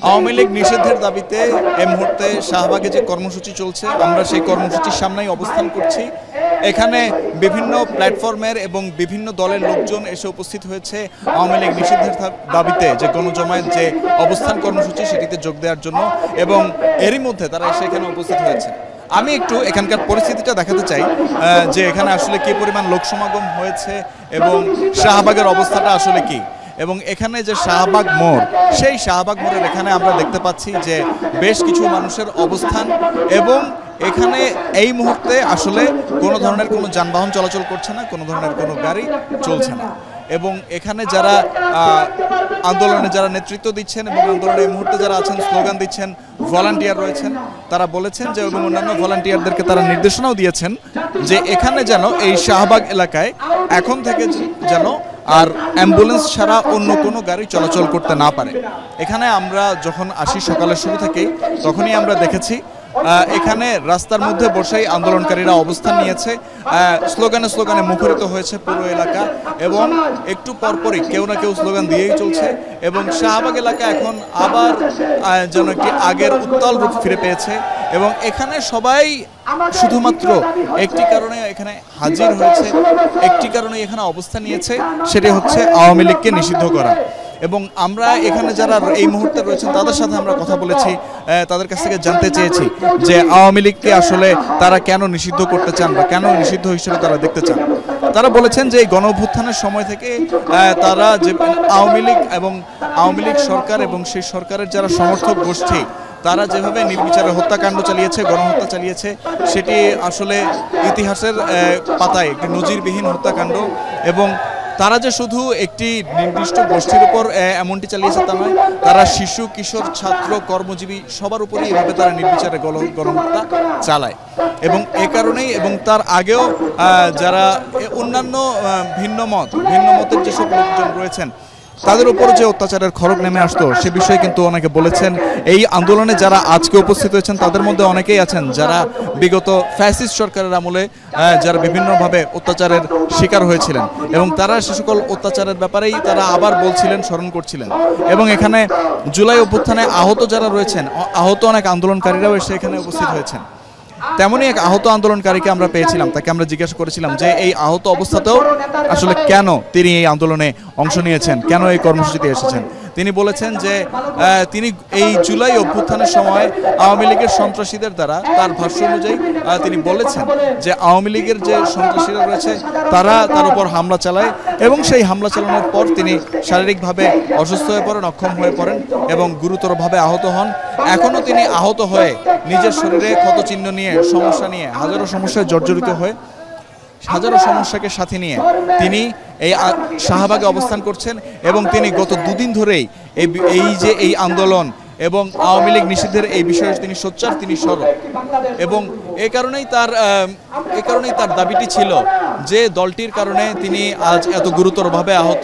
আওয়ামী লীগ নিষিদ্ধের দাবিতে এই মুহূর্তে শাহবাগে যে কর্মসূচি চলছে, আমরা সেই কর্মসূচির সামনেই অবস্থান করছি। এখানে বিভিন্ন প্ল্যাটফর্মের এবং বিভিন্ন দলের লোকজন এসে উপস্থিত হয়েছে আওয়ামী লীগ নিষিদ্ধের দাবিতে যে গণজমায়েত যে অবস্থান কর্মসূচি সেটিতে যোগ দেওয়ার জন্য, এবং এরই মধ্যে তারা এসে এখানে উপস্থিত হয়েছে। আমি একটু এখানকার পরিস্থিতিটা দেখাতে চাই যে এখানে আসলে কি পরিমাণ লোক সমাগম হয়েছে এবং শাহবাগের অবস্থাটা আসলে কি। এবং এখানে যে শাহবাগ মোড়, সেই শাহবাগ মোড়ের এখানে আমরা দেখতে পাচ্ছি যে বেশ কিছু মানুষের অবস্থান, এবং এখানে এই মুহূর্তে আসলে কোনো ধরনের কোনো যানবাহন চলাচল করছে না, কোনো ধরনের কোনো গাড়ি চলছে না। এবং এখানে যারা আন্দোলনে যারা নেতৃত্ব দিচ্ছেন এবং আন্দোলনে এই মুহূর্তে যারা আছেন, স্লোগান দিচ্ছেন, ভলান্টিয়ার রয়েছেন, তারা বলেছেন যে এবং অন্যান্য ভলান্টিয়ারদেরকে তারা নির্দেশনাও দিয়েছেন যে এখানে যেন এই শাহবাগ এলাকায় এখন থেকে যেন আর অ্যাম্বুলেন্স ছাড়া অন্য কোনো গাড়ি চলাচল করতে না পারে। এখানে আমরা যখন আসি সকালের শুরু থেকেই তখনই আমরা দেখেছি এখানে রাস্তার মধ্যে বসেই আন্দোলনকারীরা অবস্থান নিয়েছে, স্লোগানে স্লোগানে মুখরিত হয়েছে পুরো এলাকা, এবং একটু পরপরই কেউ না কেউ স্লোগান দিয়েই চলছে। এবং শাহবাগ এলাকা এখন আবার যেন একটি আগের উত্তাল রূপ ফিরে পেয়েছে, এবং এখানে সবাই শুধুমাত্র একটি কারণে এখানে হাজির হয়েছে, একটি কারণে এখানে অবস্থান নিয়েছে, সেটি হচ্ছে আওয়ামী লীগকে নিষিদ্ধ করা। এবং আমরা এখানে যারা এই মুহূর্তে রয়েছেন তাদের সাথে আমরা কথা বলেছি, তাদের কাছ থেকে জানতে চেয়েছি যে আওয়ামী লীগকে আসলে তারা কেন নিষিদ্ধ করতে চান বা কেন নিষিদ্ধ হিসেবে তারা দেখতে চান। তারা বলেছেন যে এই গণ অভ্যুত্থানের সময় থেকে তারা যে আওয়ামী লীগ এবং আওয়ামী লীগ সরকার এবং সেই সরকারের যারা সমর্থক গোষ্ঠী তারা যেভাবে নির্বিচারে হত্যাকাণ্ড চালিয়েছে, গণহত্যা চালিয়েছে, সেটি আসলে ইতিহাসের পাতায় একটি নজিরবিহীন হত্যাকাণ্ড। এবং তারা যে শুধু একটি নির্দিষ্ট গোষ্ঠীর উপর এমনটি চালিয়েছে তা নয়, তারা শিশু, কিশোর, ছাত্র, কর্মজীবী সবার উপরেই এভাবে তারা নির্বিচারে গণহত্যা চালায়। এবং এ কারণেই এবং তার আগেও যারা অন্যান্য ভিন্ন মতের যেসব লোকজন রয়েছেন তাদের উপর যে অত্যাচারের খড়গ নেমে আসতো সে বিষয়ে কিন্তু অনেকে বলেছেন। এই আন্দোলনে যারা আজকে উপস্থিত হয়েছেন তাদের মধ্যে অনেকেই আছেন যারা বিগত ফ্যাসিস্ট সরকারের আমলে যারা বিভিন্নভাবে অত্যাচারের শিকার হয়েছিলেন, এবং তারা সে সকল অত্যাচারের ব্যাপারেই তারা আবার বলছিলেন, স্মরণ করছিলেন। এবং এখানে জুলাই অভ্যুত্থানে আহত যারা রয়েছেন, আহত অনেক আন্দোলনকারীরাও এসে এখানে উপস্থিত হয়েছেন। তেমনই এক আহত আন্দোলনকারীকে আমরা পেয়েছিলাম, তাকে আমরা জিজ্ঞাসা করেছিলাম যে এই আহত অবস্থাতেও আসলে কেন তিনি এই আন্দোলনে অংশ নিয়েছেন, কেন এই কর্মসূচিতে এসেছেন। তিনি বলেছেন যে তিনি এই জুলাই অভ্যুত্থানের সময় আওয়ামী লীগের সন্ত্রাসীদের দ্বারা, তার ভাষ্য অনুযায়ী তিনি বলেছেন যে আওয়ামী লীগের যে সন্ত্রাসীরা রয়েছে তারা তার উপর হামলা চালায়, এবং সেই হামলা চালানোর পর তিনি শারীরিকভাবে অসুস্থ হয়ে পড়েন, অক্ষম হয়ে পড়েন এবং গুরুতরভাবে আহত হন। এখনও তিনি আহত হয়ে নিজের শরীরে ক্ষতচিহ্ন নিয়ে, সমস্যা নিয়ে, হাজারো সমস্যায় জর্জরিত হয়ে, হাজারো সমস্যাকে সাথে নিয়ে তিনি এই শাহবাগে অবস্থান করছেন। এবং তিনি গত দুদিন ধরেই এই আন্দোলন এবং আওয়ামী লীগ নিষিদ্ধের এই বিষয়ে তিনি সোচ্চার, তিনি সরব। এবং এই কারণেই তার দাবিটি ছিল যে দলটির কারণে তিনি আজ এত গুরুতরভাবে আহত,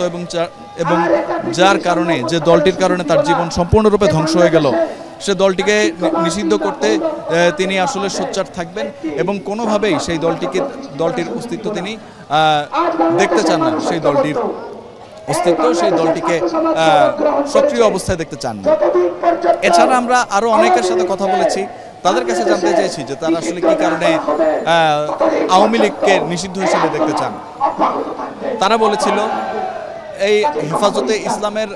এবং যার কারণে, যে দলটির কারণে তার জীবন সম্পূর্ণরূপে ধ্বংস হয়ে গেল, সে দলটিকে নিষিদ্ধ করতে তিনি আসলে সোচ্চার থাকবেন, এবং কোনোভাবেই সেই দলটির অস্তিত্ব তিনি দেখতে চান না। সেই দলটির অস্তিত্ব, সেই দলটিকে সক্রিয় অবস্থায় দেখতে চান না। এছাড়া আমরা আরো অনেকের সাথে কথা বলেছি, তাদের কাছে জানতে চেয়েছি যে তারা আসলে কি কারণে আওয়ামী লীগকে নিষিদ্ধ হিসেবে দেখতে চান। তারা বলেছিল এই হেফাজতে ইসলামের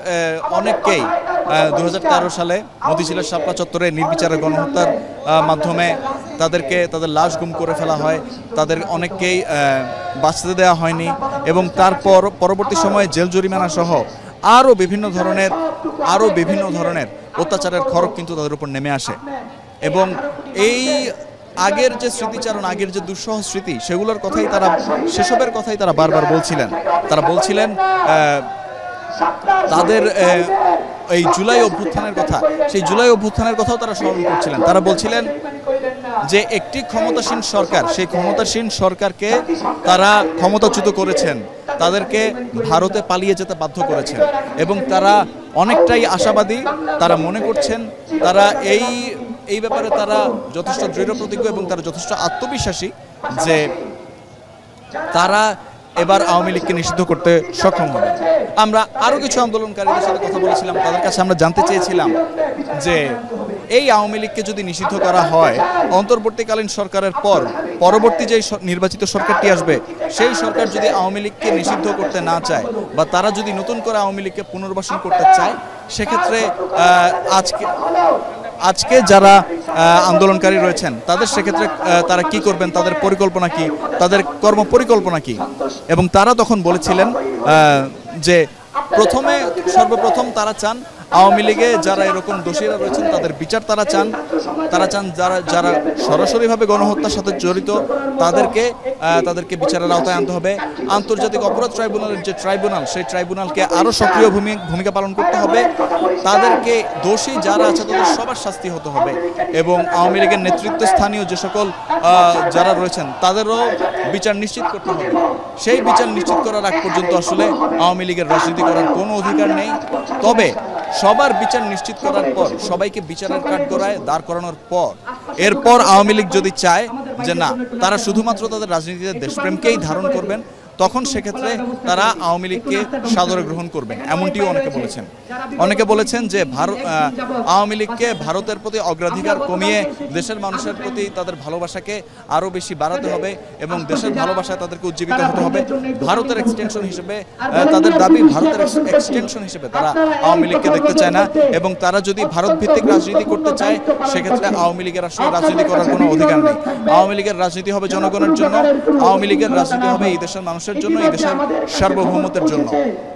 অনেককেই 2013 সালে মতিঝিলের শাপলা চত্বরে নির্বিচারে গণহত্যার মাধ্যমে তাদের লাশ গুম করে ফেলা হয়, তাদের অনেককেই বাঁচতে দেওয়া হয়নি, এবং তারপর পরবর্তী সময়ে জেল জরিমানা সহ আরও বিভিন্ন ধরনের অত্যাচারের খড়গ কিন্তু তাদের উপর নেমে আসে। এবং এই আগের যে স্মৃতিচারণ, আগের যে দুঃসহ স্মৃতি, সেসবের কথাই তারা বারবার বলছিলেন। তারা বলছিলেন তাদের এই জুলাই অভ্যুত্থানের কথা, সেই জুলাই অভ্যুত্থানের কথাও তারা স্মরণ করছিলেন। তারা বলছিলেন যে একটি ক্ষমতাসীন সরকার, সেই ক্ষমতাসীন সরকারকে তারা ক্ষমতাচ্যুত করেছেন, তাদেরকে ভারতে পালিয়ে যেতে বাধ্য করেছেন, এবং তারা অনেকটাই আশাবাদী। তারা মনে করছেন তারা এই ব্যাপারে তারা যথেষ্ট দৃঢ় প্রতিজ্ঞ এবং তারা যথেষ্ট আত্মবিশ্বাসী যে তারা এবার আওয়ামী লীগকে নিষিদ্ধ করতে সক্ষম হবে। আমরা আরও কিছু আন্দোলনকারীদের সাথে কথা বলেছিলাম, তাদের কাছে আমরা জানতে চেয়েছিলাম যে এই আওয়ামী লীগকে যদি নিষিদ্ধ করা হয়, অন্তর্বর্তীকালীন সরকারের পর পরবর্তী যে নির্বাচিত সরকারটি আসবে সেই সরকার যদি আওয়ামী লীগকে নিষিদ্ধ করতে না চায় বা তারা যদি নতুন করে আওয়ামী লীগকে পুনর্বাসন করতে চায়, সেক্ষেত্রে আজকে যারা আন্দোলনকারী রয়েছেন তাদের সেক্ষেত্রে তারা কি করবেন, তাদের পরিকল্পনা কি, তাদের কর্মপরিকল্পনা কি। এবং তারা তখন বলেছিলেন যে সর্বপ্রথম তারা চান আওয়ামী লীগে যারা এরকম দোষীরা রয়েছেন তাদের বিচার তারা চান যারা সরাসরিভাবে গণহত্যার সাথে জড়িত তাদেরকে বিচারের আওতায় আনতে হবে। আন্তর্জাতিক অপরাধ ট্রাইব্যুনালের যে ট্রাইব্যুনাল, সেই ট্রাইব্যুনালকে আরও সক্রিয় ভূমিকা পালন করতে হবে। তাদেরকে দোষী যারা আছে তাদের সবার শাস্তি হতে হবে এবং আওয়ামী লীগের নেতৃত্বস্থানীয় যে সকল যারা রয়েছেন তাদেরও বিচার নিশ্চিত করতে হবে। সেই বিচার নিশ্চিত করার আগ পর্যন্ত আসলে আওয়ামী লীগের রাজনীতি করার কোনো অধিকার নেই। তবে সবার বিচার নিশ্চিত করার পর, সবাইকে বিচারের কাঠগড়ায় দাঁড় করানোর পর, এরপর আওয়ামী লীগ যদি চায় যে না, তারা শুধুমাত্র তাদের রাজনীতিতে দেশপ্রেমকেই ধারণ করবেন, তখন সেক্ষেত্রে তারা আওয়ামী লীগকে সাদরে গ্রহণ করবেন, এমনটিও অনেকে বলেছেন যে আওয়ামী লীগকে ভারতের প্রতি অগ্রাধিকার কমিয়ে দেশের মানুষের প্রতি তাদের ভালোবাসাকে আরও বেশি বাড়াতে হবে এবং দেশের ভালোবাসায় তাদেরকে উজ্জীবিত হতে হবে। ভারতের এক্সটেনশন হিসেবে তাদের দাবি, ভারতের এক্সটেনশন হিসেবে তারা আওয়ামী লীগকে দেখতে চায় না এবং তারা যদি ভারত ভিত্তিক রাজনীতি করতে চায় সেক্ষেত্রে আওয়ামী লীগের আসলে রাজনীতি করার কোনো অধিকার নেই। আওয়ামী লীগের রাজনীতি হবে জনগণের জন্য, আওয়ামী লীগের রাজনীতি হবে এই দেশের মানুষের জন্য, এই দেশের সার্বভৌমত্বের জন্য।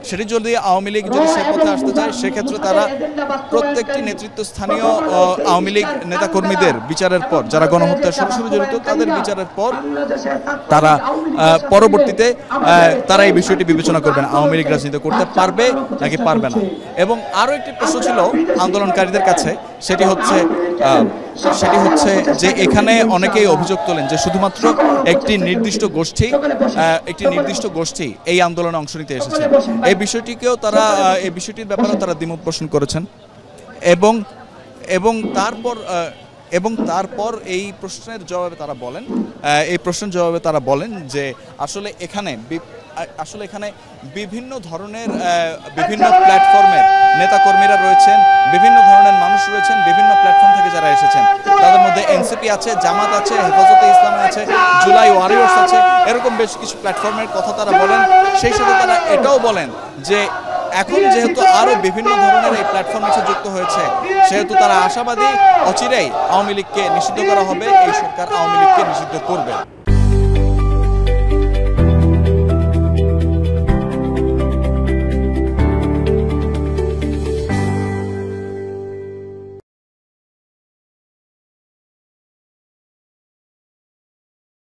সেটি যদি আওয়ামী লীগ যদি সে পথে আসতে চায় সেক্ষেত্রে তারা প্রত্যেকটি নেতৃত্বস্থানীয় আওয়ামী লীগ নেতাকর্মীদের বিচারের পর, যারা গণহত্যায় সরাসরি জড়িত তাদের বিচারের পর তারা পরবর্তীতে তারা এই বিষয়টি বিবেচনা করবেন আওয়ামী লীগ রাজনীতি করতে পারবে নাকি পারবে না। এবং আরও একটি প্রশ্ন ছিল আন্দোলনকারীদের কাছে, সেটি হচ্ছে যে এখানে অনেকেই অভিযোগ তোলেন যে শুধুমাত্র একটি নির্দিষ্ট গোষ্ঠী এই আন্দোলনে অংশ নিতে এসেছে। এই বিষয়টির ব্যাপারে তারা দ্বিমত পোষণ করেছেন এবং তারপর এই প্রশ্নের জবাবে তারা বলেন যে আসলে এখানে বিভিন্ন ধরনের বিভিন্ন প্ল্যাটফর্মের নেতাকর্মীরা রয়েছেন, বিভিন্ন ধরনের মানুষ রয়েছেন, বিভিন্ন প্ল্যাটফর্ম থেকে যারা এসেছেন। তাদের মধ্যে এনসিপি আছে, জামাত আছে, হেফাজতে ইসলাম আছে, জুলাই ওয়ারিয়র্স আছে, এরকম বেশ কিছু প্ল্যাটফর্মের কথা তারা বলেন। সেই সাথে তারা এটাও বলেন যে এখন যেহেতু আরও বিভিন্ন ধরনের এই প্ল্যাটফর্ম এসে যুক্ত হয়েছে, সেহেতু তারা আশাবাদী অচিরেই আওয়ামী লীগকে নিষিদ্ধ করা হবে, এই সরকার আওয়ামী লীগকে নিষিদ্ধ করবে।